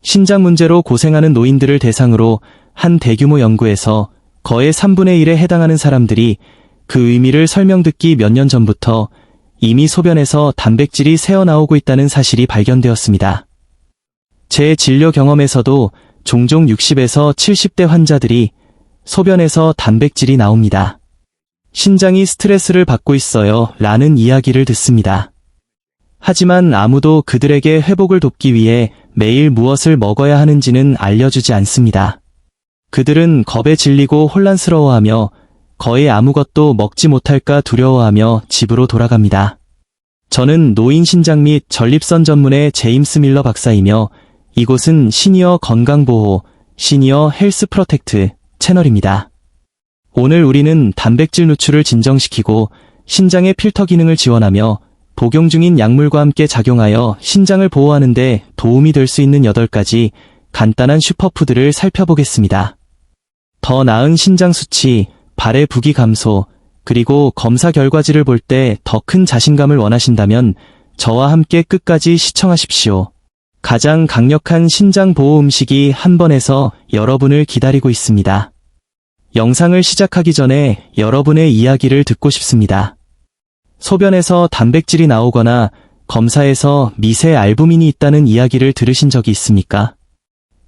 신장 문제로 고생하는 노인들을 대상으로 한 대규모 연구에서 거의 3분의 1에 해당하는 사람들이 그 의미를 설명듣기 몇 년 전부터 이미 소변에서 단백질이 새어나오고 있다는 사실이 발견되었습니다. 제 진료 경험에서도 종종 60에서 70대 환자들이 소변에서 단백질이 나옵니다. 신장이 스트레스를 받고 있어요 라는 이야기를 듣습니다. 하지만 아무도 그들에게 회복을 돕기 위해 매일 무엇을 먹어야 하는지는 알려주지 않습니다. 그들은 겁에 질리고 혼란스러워하며 거의 아무것도 먹지 못할까 두려워하며 집으로 돌아갑니다. 저는 노인 신장 및 전립선 전문의 제임스 밀러 박사이며 이곳은 시니어 건강보호, 시니어 헬스 프로텍트 채널입니다. 오늘 우리는 단백질 누출을 진정시키고 신장의 필터 기능을 지원하며 복용 중인 약물과 함께 작용하여 신장을 보호하는 데 도움이 될 수 있는 8가지 간단한 슈퍼푸드를 살펴보겠습니다. 더 나은 신장 수치, 발의 부기 감소, 그리고 검사 결과지를 볼 때 더 큰 자신감을 원하신다면 저와 함께 끝까지 시청하십시오. 가장 강력한 신장 보호 음식이 한 번에서 여러분을 기다리고 있습니다. 영상을 시작하기 전에 여러분의 이야기를 듣고 싶습니다. 소변에서 단백질이 나오거나 검사에서 미세 알부민이 있다는 이야기를 들으신 적이 있습니까?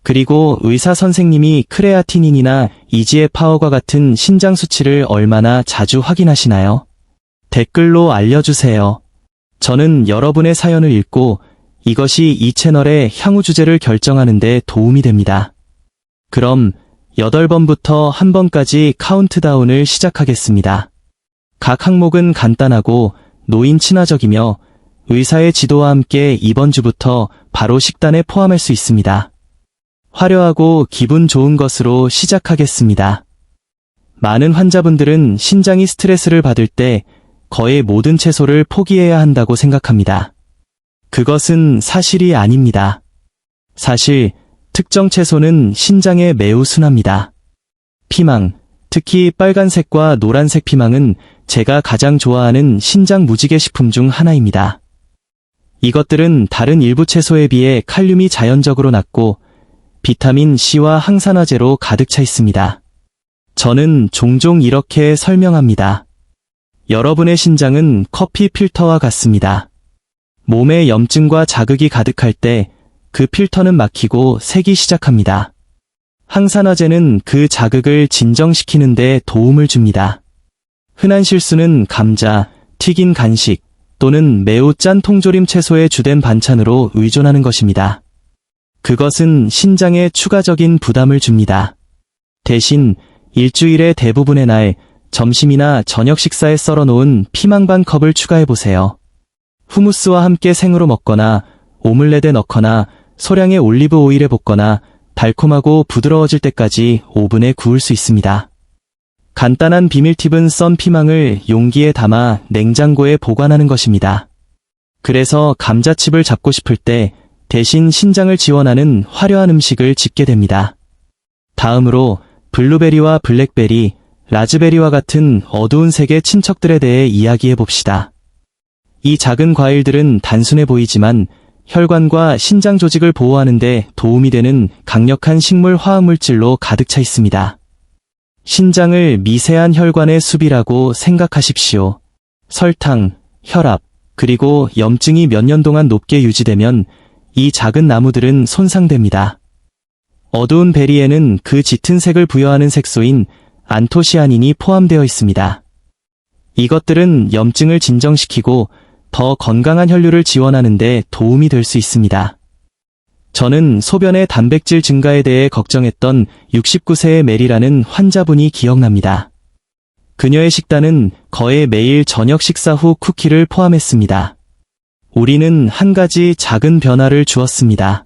그리고 의사 선생님이 크레아티닌이나 이지에파워과 같은 신장 수치를 얼마나 자주 확인하시나요? 댓글로 알려주세요. 저는 여러분의 사연을 읽고 이것이 이 채널의 향후 주제를 결정하는 데 도움이 됩니다. 그럼 8번부터 1번까지 카운트다운을 시작하겠습니다. 각 항목은 간단하고 노인 친화적이며 의사의 지도와 함께 이번 주부터 바로 식단에 포함할 수 있습니다. 화려하고 기분 좋은 것으로 시작하겠습니다. 많은 환자분들은 신장이 스트레스를 받을 때 거의 모든 채소를 포기해야 한다고 생각합니다. 그것은 사실이 아닙니다. 사실 특정 채소는 신장에 매우 순합니다. 피망, 특히 빨간색과 노란색 피망은 제가 가장 좋아하는 신장 무지개 식품 중 하나입니다. 이것들은 다른 일부 채소에 비해 칼륨이 자연적으로 낮고 비타민 C와 항산화제로 가득 차 있습니다. 저는 종종 이렇게 설명합니다. 여러분의 신장은 커피 필터와 같습니다. 몸에 염증과 자극이 가득할 때 그 필터는 막히고 새기 시작합니다. 항산화제는 그 자극을 진정시키는 데 도움을 줍니다. 흔한 실수는 감자, 튀긴 간식 또는 매우 짠 통조림 채소의 주된 반찬으로 의존하는 것입니다. 그것은 신장에 추가적인 부담을 줍니다. 대신 일주일의 대부분의 날 점심이나 저녁 식사에 썰어놓은 피망 반 컵을 추가해보세요. 후무스와 함께 생으로 먹거나 오믈렛에 넣거나 소량의 올리브 오일에 볶거나 달콤하고 부드러워질 때까지 오븐에 구울 수 있습니다. 간단한 비밀 팁은 썬 피망을 용기에 담아 냉장고에 보관하는 것입니다. 그래서 감자칩을 잡고 싶을 때 대신 신장을 지원하는 화려한 음식을 집게 됩니다. 다음으로 블루베리와 블랙베리, 라즈베리와 같은 어두운 색의 친척들에 대해 이야기해 봅시다. 이 작은 과일들은 단순해 보이지만 혈관과 신장 조직을 보호하는 데 도움이 되는 강력한 식물 화학물질로 가득 차 있습니다. 신장을 미세한 혈관의 숲이라고 생각하십시오. 설탕, 혈압, 그리고 염증이 몇 년 동안 높게 유지되면 이 작은 나무들은 손상됩니다. 어두운 베리에는 그 짙은 색을 부여하는 색소인 안토시아닌이 포함되어 있습니다. 이것들은 염증을 진정시키고 더 건강한 혈류를 지원하는 데 도움이 될 수 있습니다. 저는 소변의 단백질 증가에 대해 걱정했던 69세의 메리라는 환자분이 기억납니다. 그녀의 식단은 거의 매일 저녁 식사 후 쿠키를 포함했습니다. 우리는 한 가지 작은 변화를 주었습니다.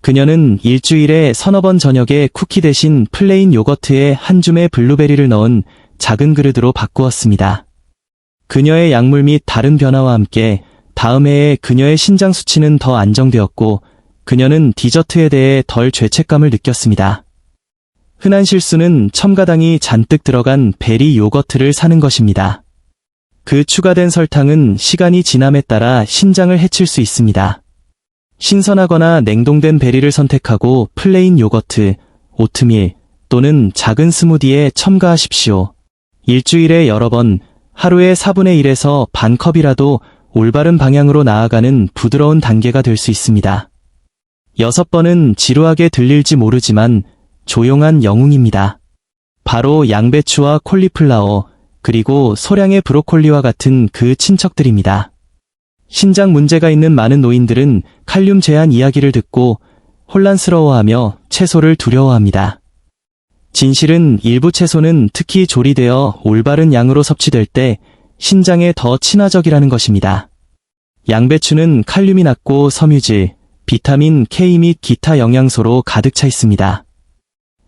그녀는 일주일에 서너 번 저녁에 쿠키 대신 플레인 요거트에 한 줌의 블루베리를 넣은 작은 그릇으로 바꾸었습니다. 그녀의 약물 및 다른 변화와 함께 다음 해에 그녀의 신장 수치는 더 안정되었고 그녀는 디저트에 대해 덜 죄책감을 느꼈습니다. 흔한 실수는 첨가당이 잔뜩 들어간 베리 요거트를 사는 것입니다. 그 추가된 설탕은 시간이 지남에 따라 신장을 해칠 수 있습니다. 신선하거나 냉동된 베리를 선택하고 플레인 요거트, 오트밀 또는 작은 스무디에 첨가하십시오. 일주일에 여러 번, 하루에 4분의 1에서 반 컵이라도 올바른 방향으로 나아가는 부드러운 단계가 될 수 있습니다. 6번은 지루하게 들릴지 모르지만 조용한 영웅입니다. 바로 양배추와 콜리플라워, 그리고 소량의 브로콜리와 같은 그 친척들입니다. 신장 문제가 있는 많은 노인들은 칼륨 제한 이야기를 듣고 혼란스러워하며 채소를 두려워합니다. 진실은 일부 채소는 특히 조리되어 올바른 양으로 섭취될 때 신장에 더 친화적이라는 것입니다. 양배추는 칼륨이 낮고 섬유질, 비타민 K 및 기타 영양소로 가득 차 있습니다.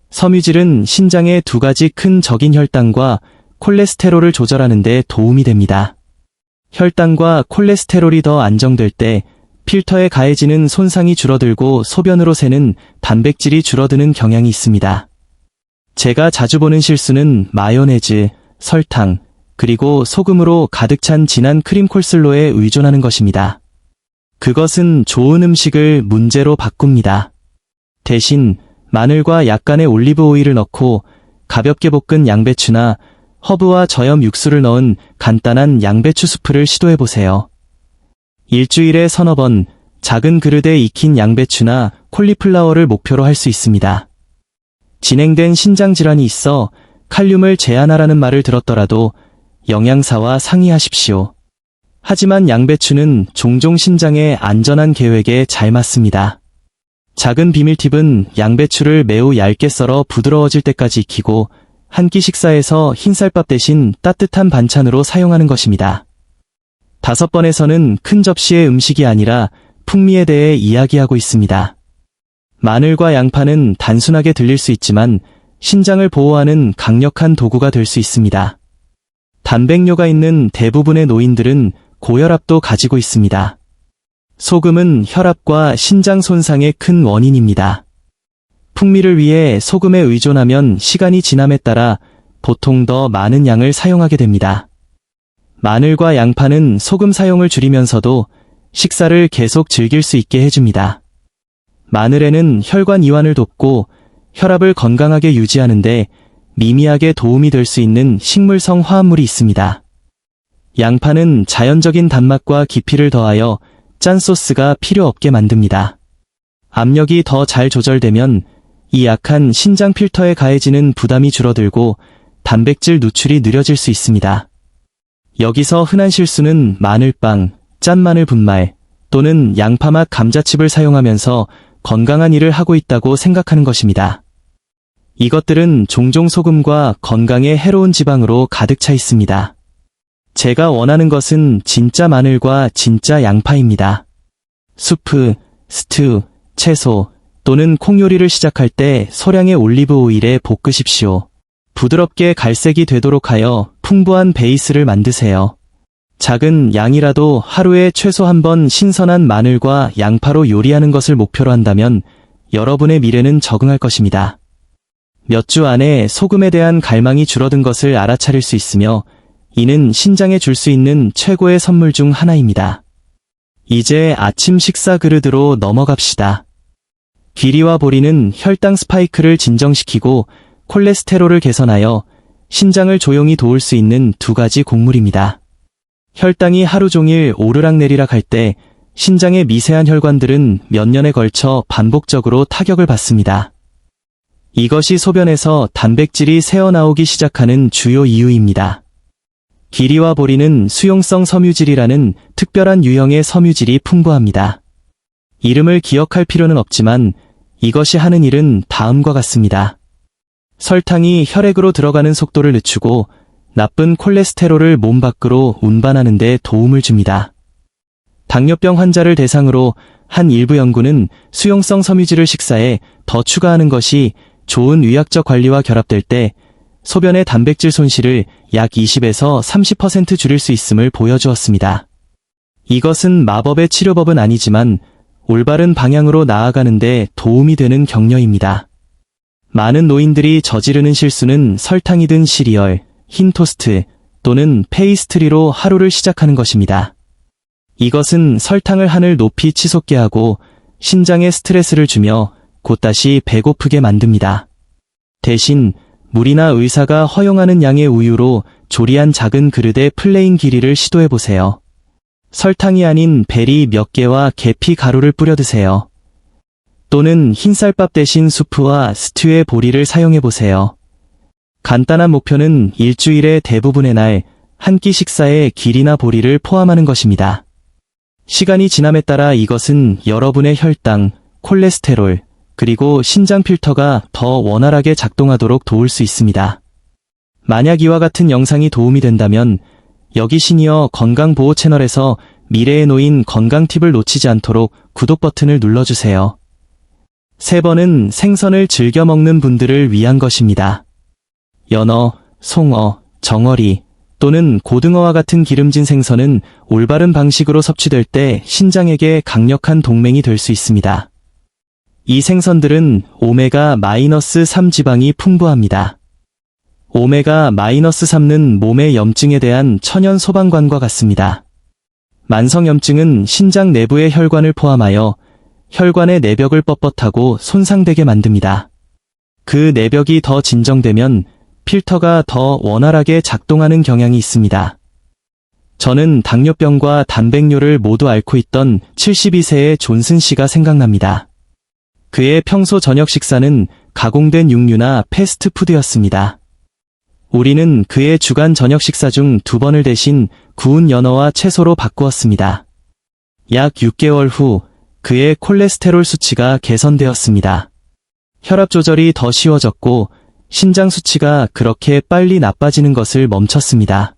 섬유질은 신장의 두 가지 큰 적인 혈당과 콜레스테롤을 조절하는 데 도움이 됩니다. 혈당과 콜레스테롤이 더 안정될 때 필터에 가해지는 손상이 줄어들고 소변으로 새는 단백질이 줄어드는 경향이 있습니다. 제가 자주 보는 실수는 마요네즈, 설탕, 그리고 소금으로 가득 찬 진한 크림 콜슬로에 의존하는 것입니다. 그것은 좋은 음식을 문제로 바꿉니다. 대신 마늘과 약간의 올리브 오일을 넣고 가볍게 볶은 양배추나 허브와 저염 육수를 넣은 간단한 양배추 수프를 시도해보세요. 일주일에 서너 번 작은 그릇에 익힌 양배추나 콜리플라워를 목표로 할 수 있습니다. 진행된 신장질환이 있어 칼륨을 제한하라는 말을 들었더라도 영양사와 상의하십시오. 하지만 양배추는 종종 신장에 안전한 계획에 잘 맞습니다. 작은 비밀 팁은 양배추를 매우 얇게 썰어 부드러워질 때까지 익히고 한 끼 식사에서 흰쌀밥 대신 따뜻한 반찬으로 사용하는 것입니다. 5번에서는 큰 접시의 음식이 아니라 풍미에 대해 이야기하고 있습니다. 마늘과 양파는 단순하게 들릴 수 있지만 신장을 보호하는 강력한 도구가 될 수 있습니다. 단백뇨가 있는 대부분의 노인들은 고혈압도 가지고 있습니다. 소금은 혈압과 신장 손상의 큰 원인입니다. 풍미를 위해 소금에 의존하면 시간이 지남에 따라 보통 더 많은 양을 사용하게 됩니다. 마늘과 양파는 소금 사용을 줄이면서도 식사를 계속 즐길 수 있게 해줍니다. 마늘에는 혈관 이완을 돕고 혈압을 건강하게 유지하는데 미미하게 도움이 될 수 있는 식물성 화합물이 있습니다. 양파는 자연적인 단맛과 깊이를 더하여 짠 소스가 필요 없게 만듭니다. 압력이 더 잘 조절되면 이 약한 신장 필터에 가해지는 부담이 줄어들고 단백질 누출이 느려질 수 있습니다. 여기서 흔한 실수는 마늘빵, 짠 마늘 분말 또는 양파맛 감자칩을 사용하면서 건강한 일을 하고 있다고 생각하는 것입니다. 이것들은 종종 소금과 건강에 해로운 지방으로 가득 차 있습니다. 제가 원하는 것은 진짜 마늘과 진짜 양파입니다. 수프, 스튜, 채소 또는 콩 요리를 시작할 때 소량의 올리브 오일에 볶으십시오. 부드럽게 갈색이 되도록 하여 풍부한 베이스를 만드세요. 작은 양이라도 하루에 최소 한 번 신선한 마늘과 양파로 요리하는 것을 목표로 한다면 여러분의 미래는 적응할 것입니다. 몇 주 안에 소금에 대한 갈망이 줄어든 것을 알아차릴 수 있으며 이는 신장에 줄 수 있는 최고의 선물 중 하나입니다. 이제 아침 식사 그릇으로 넘어갑시다. 귀리와 보리는 혈당 스파이크를 진정시키고 콜레스테롤을 개선하여 신장을 조용히 도울 수 있는 두 가지 곡물입니다. 혈당이 하루 종일 오르락내리락 할 때 신장의 미세한 혈관들은 몇 년에 걸쳐 반복적으로 타격을 받습니다. 이것이 소변에서 단백질이 새어나오기 시작하는 주요 이유입니다. 귀리와 보리는 수용성 섬유질이라는 특별한 유형의 섬유질이 풍부합니다. 이름을 기억할 필요는 없지만 이것이 하는 일은 다음과 같습니다. 설탕이 혈액으로 들어가는 속도를 늦추고 나쁜 콜레스테롤을 몸 밖으로 운반하는 데 도움을 줍니다. 당뇨병 환자를 대상으로 한 일부 연구는 수용성 섬유질을 식사에 더 추가하는 것이 좋은 의학적 관리와 결합될 때 소변의 단백질 손실을 약 20에서 30% 줄일 수 있음을 보여주었습니다. 이것은 마법의 치료법은 아니지만 올바른 방향으로 나아가는 데 도움이 되는 격려입니다. 많은 노인들이 저지르는 실수는 설탕이 든 시리얼, 흰 토스트 또는 페이스트리로 하루를 시작하는 것입니다. 이것은 설탕을 하늘 높이 치솟게 하고 신장에 스트레스를 주며 곧 다시 배고프게 만듭니다. 대신 물이나 의사가 허용하는 양의 우유로 조리한 작은 그릇의 플레인 길이를 시도해보세요. 설탕이 아닌 베리 몇 개와 계피 가루를 뿌려 드세요. 또는 흰쌀밥 대신 수프와 스튜의 보리를 사용해보세요. 간단한 목표는 일주일의 대부분의 날 한 끼 식사에 길이나 보리를 포함하는 것입니다. 시간이 지남에 따라 이것은 여러분의 혈당, 콜레스테롤, 그리고 신장 필터가 더 원활하게 작동하도록 도울 수 있습니다. 만약 이와 같은 영상이 도움이 된다면 여기 시니어 건강보호 채널에서 미래에 놓인 건강 팁을 놓치지 않도록 구독 버튼을 눌러주세요. 세 번은 생선을 즐겨 먹는 분들을 위한 것입니다. 연어, 송어, 정어리 또는 고등어와 같은 기름진 생선은 올바른 방식으로 섭취될 때 신장에게 강력한 동맹이 될 수 있습니다. 이 생선들은 오메가-3 지방이 풍부합니다. 오메가-3는 몸의 염증에 대한 천연 소방관과 같습니다. 만성염증은 신장 내부의 혈관을 포함하여 혈관의 내벽을 뻣뻣하고 손상되게 만듭니다. 그 내벽이 더 진정되면 필터가 더 원활하게 작동하는 경향이 있습니다. 저는 당뇨병과 단백뇨를 모두 앓고 있던 72세의 존슨 씨가 생각납니다. 그의 평소 저녁 식사는 가공된 육류나 패스트푸드였습니다. 우리는 그의 주간 저녁 식사 중 2번을 대신 구운 연어와 채소로 바꾸었습니다. 약 6개월 후 그의 콜레스테롤 수치가 개선되었습니다. 혈압 조절이 더 쉬워졌고 신장 수치가 그렇게 빨리 나빠지는 것을 멈췄습니다.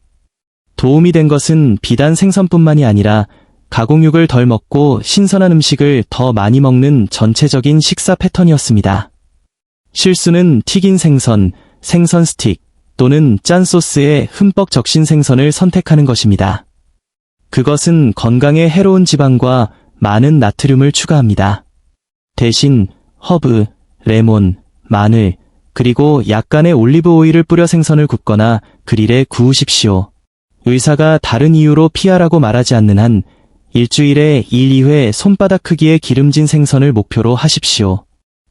도움이 된 것은 비단 생선뿐만이 아니라 가공육을 덜 먹고 신선한 음식을 더 많이 먹는 전체적인 식사 패턴이었습니다. 실수는 튀긴 생선, 생선 스틱 또는 짠 소스에 흠뻑 적신 생선을 선택하는 것입니다. 그것은 건강에 해로운 지방과 많은 나트륨을 추가합니다. 대신 허브, 레몬, 마늘, 그리고 약간의 올리브 오일을 뿌려 생선을 굽거나 그릴에 구우십시오. 의사가 다른 이유로 피하라고 말하지 않는 한 일주일에 1-2회 손바닥 크기의 기름진 생선을 목표로 하십시오.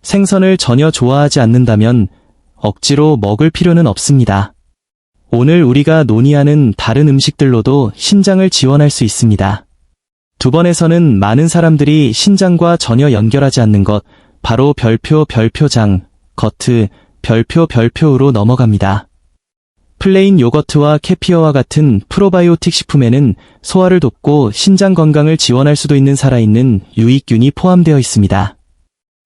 생선을 전혀 좋아하지 않는다면 억지로 먹을 필요는 없습니다. 오늘 우리가 논의하는 다른 음식들로도 신장을 지원할 수 있습니다. 2번에서는 많은 사람들이 신장과 전혀 연결하지 않는 것, 바로 별표장, 겉트, 별표로 넘어갑니다. 플레인 요거트와 케피어와 같은 프로바이오틱 식품에는 소화를 돕고 신장 건강을 지원할 수도 있는 살아있는 유익균이 포함되어 있습니다.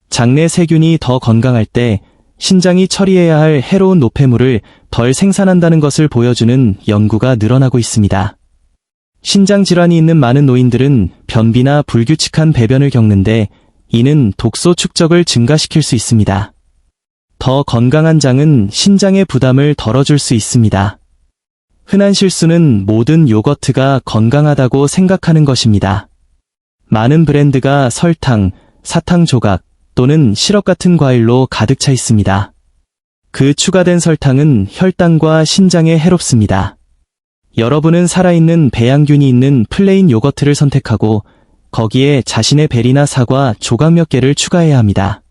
장내 세균이 더 건강할 때 신장이 처리해야 할 해로운 노폐물을 덜 생산한다는 것을 보여주는 연구가 늘어나고 있습니다. 신장 질환이 있는 많은 노인들은 변비나 불규칙한 배변을 겪는데 이는 독소 축적을 증가시킬 수 있습니다. 더 건강한 장은 신장의 부담을 덜어줄 수 있습니다. 흔한 실수는 모든 요거트가 건강하다고 생각하는 것입니다. 많은 브랜드가 설탕, 사탕 조각 또는 시럽 같은 과일로 가득 차 있습니다. 그 추가된 설탕은 혈당과 신장에 해롭습니다. 여러분은 살아있는 배양균이 있는 플레인 요거트를 선택하고 거기에 자신의 베리나 사과 조각 몇 개를 추가해야 합니다.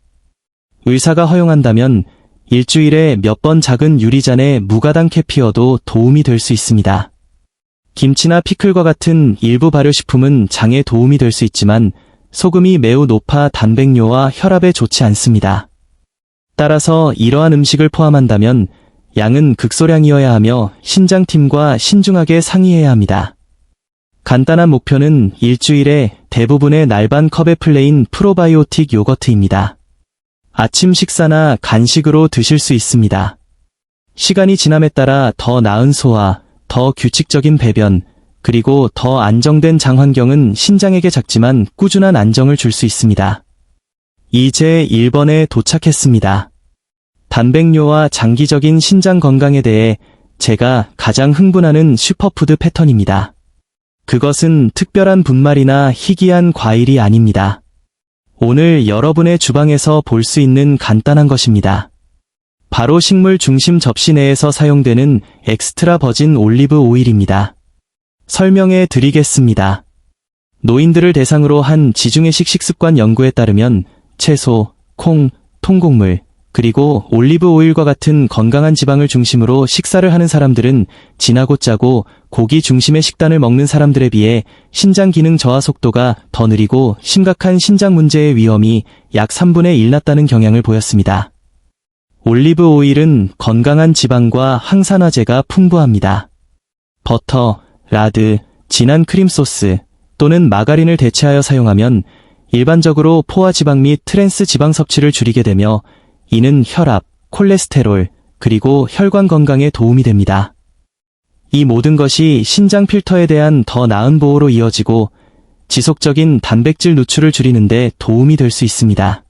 의사가 허용한다면 일주일에 몇 번 작은 유리잔에 무가당 캐피어도 도움이 될 수 있습니다. 김치나 피클과 같은 일부 발효식품은 장에 도움이 될 수 있지만 소금이 매우 높아 단백뇨와 혈압에 좋지 않습니다. 따라서 이러한 음식을 포함한다면 양은 극소량이어야 하며 신장팀과 신중하게 상의해야 합니다. 간단한 목표는 일주일에 대부분의 날반 컵의 플레인 프로바이오틱 요거트입니다. 아침 식사나 간식으로 드실 수 있습니다. 시간이 지남에 따라 더 나은 소화, 더 규칙적인 배변, 그리고 더 안정된 장 환경은 신장에게 작지만 꾸준한 안정을 줄 수 있습니다. 이제 1번에 도착했습니다. 단백뇨와 장기적인 신장 건강에 대해 제가 가장 흥분하는 슈퍼푸드 패턴입니다. 그것은 특별한 분말이나 희귀한 과일이 아닙니다. 오늘 여러분의 주방에서 볼 수 있는 간단한 것입니다. 바로 식물 중심 접시 내에서 사용되는 엑스트라 버진 올리브 오일입니다. 설명해 드리겠습니다. 노인들을 대상으로 한 지중해식 식습관 연구에 따르면 채소, 콩, 통곡물, 그리고 올리브 오일과 같은 건강한 지방을 중심으로 식사를 하는 사람들은 진하고 짜고 고기 중심의 식단을 먹는 사람들에 비해 신장 기능 저하 속도가 더 느리고 심각한 신장 문제의 위험이 약 3분의 1 낮다는 경향을 보였습니다. 올리브 오일은 건강한 지방과 항산화제가 풍부합니다. 버터, 라드, 진한 크림 소스 또는 마가린을 대체하여 사용하면 일반적으로 포화 지방 및 트랜스 지방 섭취를 줄이게 되며 이는 혈압, 콜레스테롤, 그리고 혈관 건강에 도움이 됩니다. 이 모든 것이 신장 필터에 대한 더 나은 보호로 이어지고 지속적인 단백질 누출을 줄이는 데 도움이 될 수 있습니다.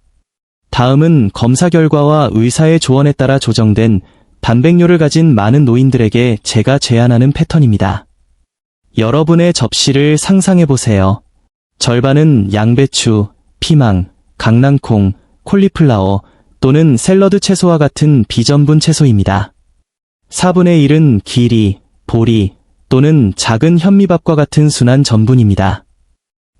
다음은 검사 결과와 의사의 조언에 따라 조정된 단백뇨를 가진 많은 노인들에게 제가 제안하는 패턴입니다. 여러분의 접시를 상상해보세요. 절반은 양배추, 피망, 강낭콩, 콜리플라워 또는 샐러드 채소와 같은 비전분 채소입니다. 4분의 1은 기리, 보리 또는 작은 현미밥과 같은 순한 전분입니다.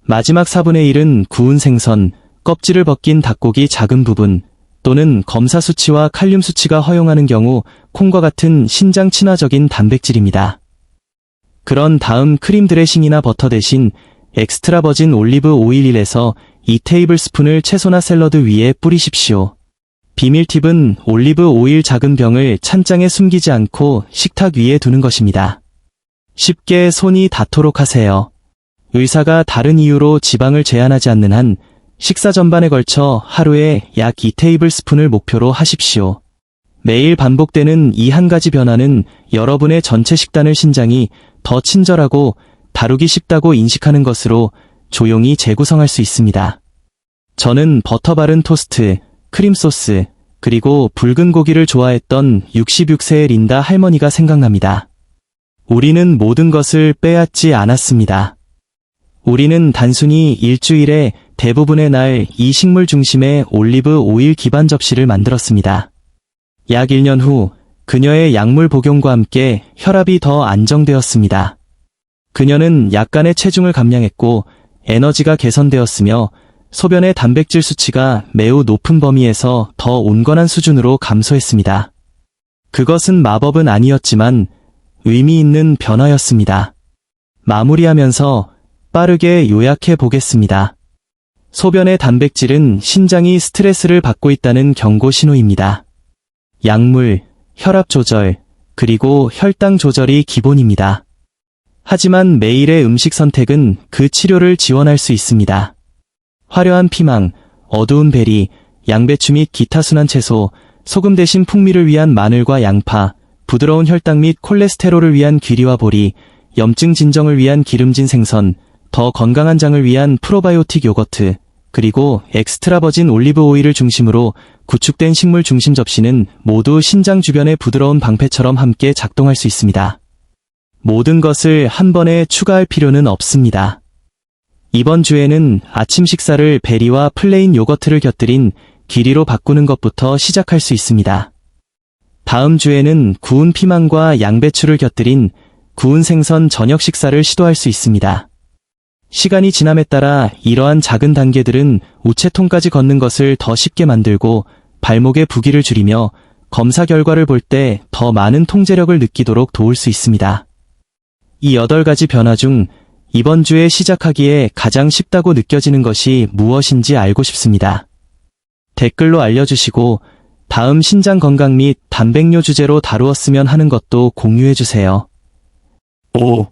마지막 4분의 1은 구운 생선, 껍질을 벗긴 닭고기 작은 부분 또는 검사 수치와 칼륨 수치가 허용하는 경우 콩과 같은 신장 친화적인 단백질입니다. 그런 다음 크림 드레싱이나 버터 대신 엑스트라 버진 올리브 오일 1에서 2테이블스푼을 채소나 샐러드 위에 뿌리십시오. 비밀 팁은 올리브 오일 작은 병을 찬장에 숨기지 않고 식탁 위에 두는 것입니다. 쉽게 손이 닿도록 하세요. 의사가 다른 이유로 지방을 제한하지 않는 한 식사 전반에 걸쳐 하루에 약 2테이블스푼을 목표로 하십시오. 매일 반복되는 이 한 가지 변화는 여러분의 전체 식단을 신장이 더 친절하고 다루기 쉽다고 인식하는 것으로 조용히 재구성할 수 있습니다. 저는 버터 바른 토스트, 크림 소스, 그리고 붉은 고기를 좋아했던 66세의 린다 할머니가 생각납니다. 우리는 모든 것을 빼앗지 않았습니다. 우리는 단순히 일주일에 대부분의 날 이 식물 중심의 올리브 오일 기반 접시를 만들었습니다. 약 1년 후 그녀의 약물 복용과 함께 혈압이 더 안정되었습니다. 그녀는 약간의 체중을 감량했고 에너지가 개선되었으며 소변의 단백질 수치가 매우 높은 범위에서 더 온건한 수준으로 감소했습니다. 그것은 마법은 아니었지만 의미 있는 변화였습니다. 마무리하면서 빠르게 요약해 보겠습니다. 소변의 단백질은 신장이 스트레스를 받고 있다는 경고 신호입니다. 약물, 혈압 조절, 그리고 혈당 조절이 기본입니다. 하지만 매일의 음식 선택은 그 치료를 지원할 수 있습니다. 화려한 피망, 어두운 베리, 양배추 및 기타 순한 채소, 소금 대신 풍미를 위한 마늘과 양파, 부드러운 혈당 및 콜레스테롤을 위한 귀리와 보리, 염증 진정을 위한 기름진 생선, 더 건강한 장을 위한 프로바이오틱 요거트, 그리고 엑스트라 버진 올리브 오일을 중심으로 구축된 식물 중심 접시는 모두 신장 주변의 부드러운 방패처럼 함께 작동할 수 있습니다. 모든 것을 한 번에 추가할 필요는 없습니다. 이번 주에는 아침 식사를 베리와 플레인 요거트를 곁들인 귀리로 바꾸는 것부터 시작할 수 있습니다. 다음 주에는 구운 피망과 양배추를 곁들인 구운 생선 저녁 식사를 시도할 수 있습니다. 시간이 지남에 따라 이러한 작은 단계들은 우체통까지 걷는 것을 더 쉽게 만들고 발목의 부기를 줄이며 검사 결과를 볼 때 더 많은 통제력을 느끼도록 도울 수 있습니다. 이 8가지 변화 중 이번 주에 시작하기에 가장 쉽다고 느껴지는 것이 무엇인지 알고 싶습니다. 댓글로 알려주시고 다음 신장 건강 및 단백뇨 주제로 다루었으면 하는 것도 공유해주세요. 5.